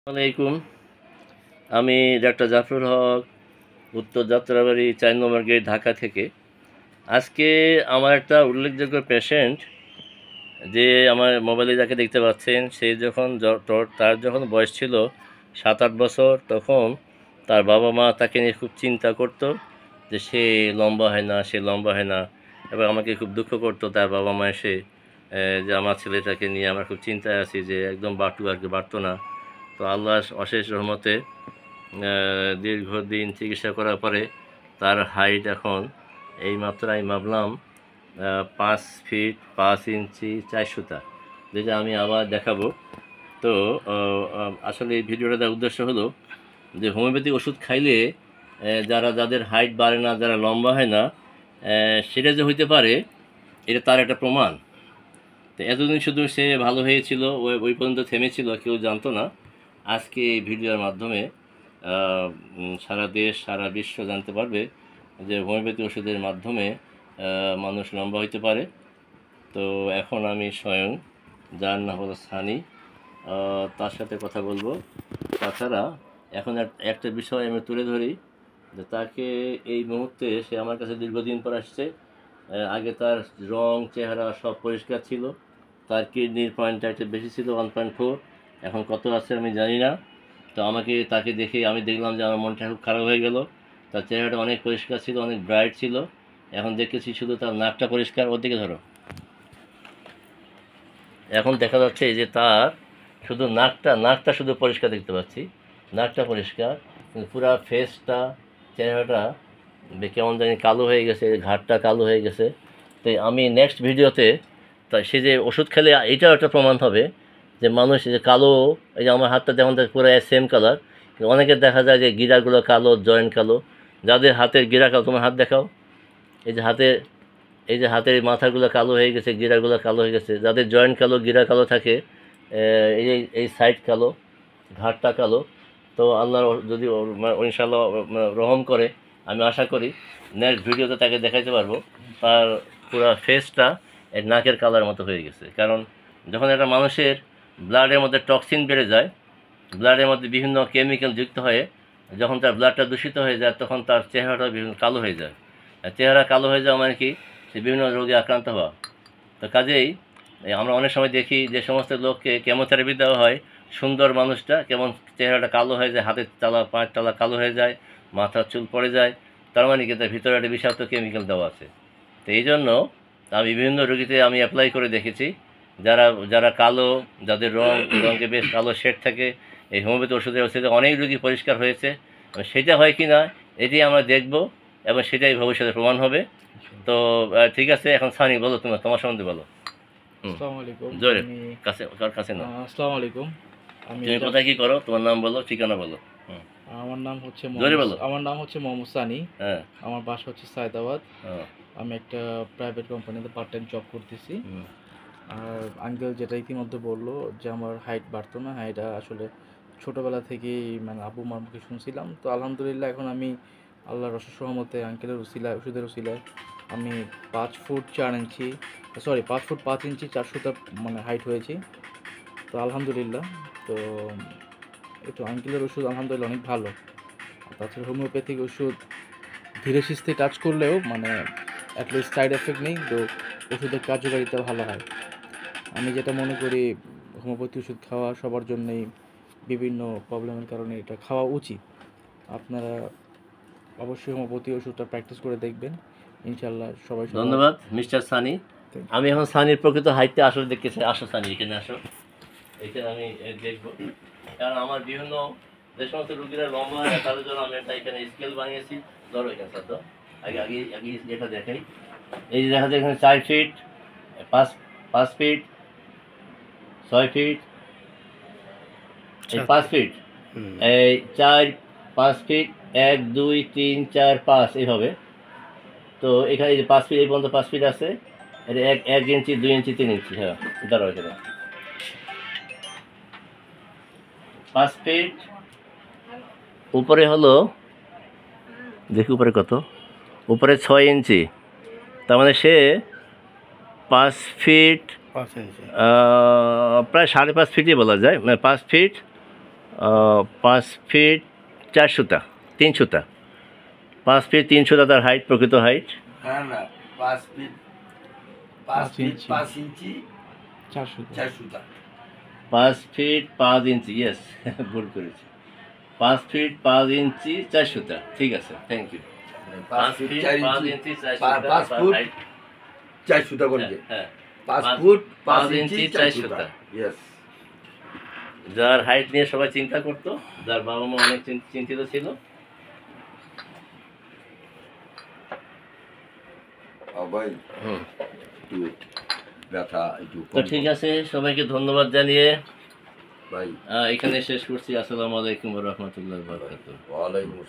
আসসালামাইকুম। আমি ডাক্তার জাফরুল হক, উত্তর যাত্রাবাড়ি ৪ নম্বর গেট, ঢাকা থেকে। আজকে আমার একটা উল্লেখযোগ্য পেশেন্ট, যে আমার মোবাইলে যাকে দেখতে পাচ্ছেন, সে যখন তার যখন বয়স ছিল ৭-৮ বছর, তখন তার বাবা মা তাকে নিয়ে খুব চিন্তা করতো যে সে লম্বা হয় না, সে লম্বা হয় না। এবার আমাকে খুব দুঃখ করতো তার বাবা মা এসে, যে আমার ছেলেটাকে নিয়ে আমরা খুব চিন্তায় আছি, যে একদম বাটু আর কি, বাড়তো না। তো আল্লাহর অশেষ রহমতে দীর্ঘদিন চিকিৎসা করার পরে তার হাইট এখন এইমাত্র আমি ভাবলাম 5 ফিট 5 ইঞ্চি 4 সুতা, যেটা আমি আবার দেখাবো। তো আসলে এই ভিডিওটা দেওয়ার উদ্দেশ্য হলো যে হোমিওপ্যাথিক ওষুধ খাইলে যাদের হাইট বাড়ে না, যারা লম্বা হয় না, সেটা যে হইতে পারে, এটা তার একটা প্রমাণ। তো এতদিন শুধু সে ভালো হয়েছিল, ওই পর্যন্ত থেমেছিল, কেউ জানতো না। আজকে এই ভিডিওর মাধ্যমে সারা দেশ সারা বিশ্ব জানতে পারবে যে হোমিওপ্যাথি ওষুধের মাধ্যমে মানুষ লম্বা হইতে পারে। তো এখন আমি স্বয়ং, যার নাম হলো সানি, তার সাথে কথা বলবো। তাছাড়া এখন একটা বিষয় আমি তুলে ধরি, যে তাকে এই মুহূর্তে, সে আমার কাছে দীর্ঘদিন পর আসছে। আগে তার রং চেহারা সব পরিষ্কার ছিল, তার কিডনির পয়েন্টটা একটু বেশি ছিল, 1.4, এখন কত আছে আমি জানি না। তো তাকে দেখে আমি দেখলাম যে আমার মনটা খুব খারাপ হয়ে গেল। তার চেহারাটা অনেক পরিষ্কার ছিল, অনেক ব্রাইট ছিল। এখন দেখতেছি শুধু তার নাকটা পরিষ্কার, ওর দিকে ধরো। এখন দেখা যাচ্ছে যে তার শুধু নাকটা শুধু পরিষ্কার দেখতে পাচ্ছি, নাকটা পরিষ্কার, কিন্তু পুরা ফেসটা, চেহারাটা কেমন জানি কালো হয়ে গেছে, ঘাটটা কালো হয়ে গেছে। তাই আমি নেক্সট ভিডিওতে, তাই সে যে ওষুধ খেলে এটাও একটা প্রমাণ হবে যে মানুষ যে কালো, এই যে আমার হাতটা যেমন পুরো সেম কালার, অনেকের দেখা যায় যে গিরাগুলো কালো, জয়েন্ট কালো। যাদের হাতের গিরা কালো, তোমার হাত দেখাও, এই যে হাতে, এই যে হাতের মাথাগুলো কালো হয়ে গেছে, গিরাগুলো কালো হয়ে গেছে। যাদের জয়েন্ট কালো, গিরা কালো থাকে, এই সাইড কালো, ঘাটটা কালো। তো আল্লাহর যদি ইনশাআল্লাহ রহম করে, আমি আশা করি নেক্সট ভিডিওতে তাকে দেখাইতে পারবো তার পুরো ফেসটা নাকের কালার মতো হয়ে গেছে। কারণ যখন একটা মানুষের ব্লাডের মধ্যে টক্সিন বেড়ে যায়, ব্লাডের মধ্যে বিভিন্ন কেমিক্যাল যুক্ত হয়ে যখন তার ব্লাডটা দূষিত হয়ে যায়, তখন তার চেহারাটা বিভিন্ন কালো হয়ে যায়। আর চেহারা কালো হয়ে যাওয়া মানে কি, সে বিভিন্ন রোগে আক্রান্ত হওয়া। তো কাজেই আমরা অনেক সময় দেখি যে সমস্ত লোককে কেমোথেরাপি দেওয়া হয়, সুন্দর মানুষটা কেমন চেহারাটা কালো হয়ে যায়, হাতের তালা পায়ের তালা কালো হয়ে যায়, মাথার চুল পড়ে যায়। তার মানে কি, তার ভিতরে একটা বিষাক্ত কেমিক্যাল দেওয়া আছে। তো এই জন্য আমি বিভিন্ন রোগীতে আমি অ্যাপ্লাই করে দেখেছি, যারা যারা কালো, যাদের রঙে বেশ কালো শেড থাকে, এই হোমিওপ্যাথি ওষুধে অনেক রোগী পরিষ্কার হয়েছে। সেটা হয় কি না, এটি আমরা দেখব, এবং সেটাই ভবিষ্যতে প্রমাণ হবে। তো ঠিক আছে, এখন সানি বলো, তোমার সম্বন্ধে বলো। আসসালামু আলাইকুম। জোরে, কাছে, কার কাছে না। আসসালামু আলাইকুম। তুমি কোথায় কি করো, তোমার নাম বলো, ঠিকানা বলো। আমার নাম হচ্ছে জোরে বলো। মোহাম্মদ সানি। হ্যাঁ। আমার বাসা হচ্ছে সায়দাবাদ। হ্যাঁ। আমি একটা প্রাইভেট কোম্পানিতে পার্ট টাইম জব করতেছি। আর আঙ্কেল যেটা ইতিমধ্যে বললো যে আমার হাইট বাড়তো না, এটা আসলে ছোটোবেলা থেকেই মানে আব্বু মার মুখে শুনছিলাম। তো আলহামদুলিল্লাহ এখন আমি আল্লাহর অশেষ রহমতে আঙ্কেলের ওষুধের উসিলায় আমি 5 ফুট 4 ইঞ্চি, 5 ফুট 5 ইঞ্চি 4 সুতা মানে হাইট হয়েছি। তো আলহামদুলিল্লাহ। তো একটু আঙ্কেলের ওষুধ আলহামদুলিল্লাহ অনেক ভালো। তাছাড়া হোমিওপ্যাথিক ওষুধ ধীরে সুস্থে কাজ করলেও মানে অ্যাটলিস্ট সাইড এফেক্ট নেই, তো ওষুধের কার্যকারিতা ভালো হয়। আমি যেটা মনে করি, হোমিওপ্যাথি ওষুধ খাওয়া সবার জন্যই বিভিন্ন প্রবলেমের কারণে এটা খাওয়া উচিত। আপনারা অবশ্যই হোমিওপ্যাথি ওষুধটা প্র্যাকটিস করে দেখবেন, ইনশাল্লাহ সবাই। ধন্যবাদ মিস্টার সানি। আমি এখন সানির প্রকৃত হাইটটা আসলে দেখতেছি। আসো সানি, এখানে আসো, এখানে আমি দেখবো। কারণ আমার বিভিন্ন যে সমস্ত রুগীরা লম্বা হয়, তাদের জন্য আমি একটা এখানে স্কেল বানিয়েছি। ধরো এখানে স্যার, তো আগে আগে আগে এটা দেখাই। এই যে দেখা যায় এখানে 4 ফিট, 5 ফিট, 6 ফিট, এই 5 ফিট, এই 4-5 ফিট, 1 2 3 4 5, এইভাবে। তো এখানে এই যে 5 ফিট, এই পর্যন্ত 5 ফিট আছে। এটা 1 ইঞ্চি, 2 ইঞ্চি, 3 ইঞ্চি। হ্যাঁ, ধরো এখানে 5 ফিট। উপরে হলো, দেখি উপরে কত, উপরে 6 ইঞ্চি। তার মানে সে 5 ফিট, প্রায় 5.5 ফিটই বলা যায়, মানে 5 ফিট 5 ফিট 4 সুতা 3 সুতা 5 ফিট 3 সুতা তার হাইট, প্রকৃত হাইট। হ্যাঁ না 5 ফিট 5 5 ফিট ইঞ্চি। 5 ইঞ্চি 400 4 সুতা। 5 ফিট 5 ইঞ্চি, ইয়েস ভুল করেছি। 5 ফিট 5 ইঞ্চি 4 সুতা, ঠিক আছে, thank you. 5 feet 4 inch 4 5 foot height, 4 সুতা করে দে। হ্যাঁ 5 ফুট 5 5 ইঞ্চি ইঞ্চি 4 4 সুতা। সুতা। ইয়েস। যার হাইট নিয়ে সবাই চিন্তা করতো, যার বাবা মা অনেক চিন্তিত ছিল। ভাই হুম, একটু ব্যথা একটু তো ঠিক আছে, সবাইকে ধন্যবাদ জানিয়ে ভাই। এখানে শেষ করছি। আসসালামু আলাইকুম ওয়া রাহমাতুল্লাহি ওয়া বারাকাতুহু। ওয়ালাইকুম আসসালাম।